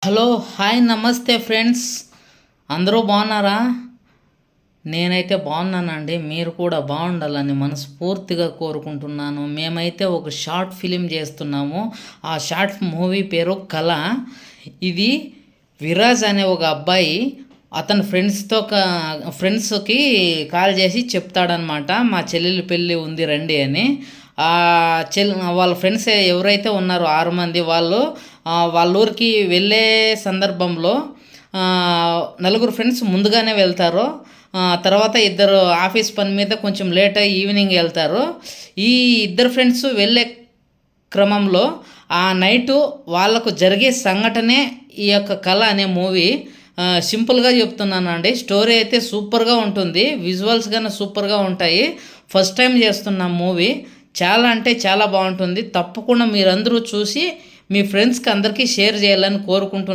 Hello hi నమస్తే friends, అందరూ బాగున్నారా? నేనైతే బాగున్నానండి. మీరు కూడా బాగుండాలని మనస్ఫూర్తిగా కోరుకుంటున్నాను. మేమైతే ఒక షార్ట్ ఫిలిం చేస్తున్నాము. ఆ షార్ట్ మూవీ పేరు కళ. ఇది విరాజ్ అనే ఒక అబ్బాయి అతని ఫ్రెండ్స్కి కాల్ చేసి చెప్తాడనమాట, మా చెల్లెలి పెళ్ళి ఉంది రండి అని. ఆ వాళ్ళ ఫ్రెండ్స్ ఎవరైతే ఉన్నారో 6 మంది వాళ్ళు వాళ్ళ ఊరికి వెళ్ళే సందర్భంలో నలుగురు ఫ్రెండ్స్ ముందుగానే వెళ్తారు. తర్వాత ఇద్దరు ఆఫీస్ పని మీద కొంచెం లేట్ అయ్యి ఈవినింగ్ వెళ్తారు. ఈ ఇద్దరు ఫ్రెండ్స్ వెళ్ళే క్రమంలో ఆ నైటు వాళ్ళకు జరిగే సంఘటనే ఈ యొక్క కళ అనే మూవీ. సింపుల్గా చెప్తున్నానండి, స్టోరీ అయితే సూపర్గా ఉంటుంది, విజువల్స్ కానీ సూపర్గా ఉంటాయి. ఫస్ట్ టైం చేస్తున్నాం మూవీ. చాలా అంటే చాలా బాగుంటుంది. తప్పకుండా మీరందరూ చూసి మీ ఫ్రెండ్స్కి అందరికీ షేర్ చేయాలని కోరుకుంటున్నాను.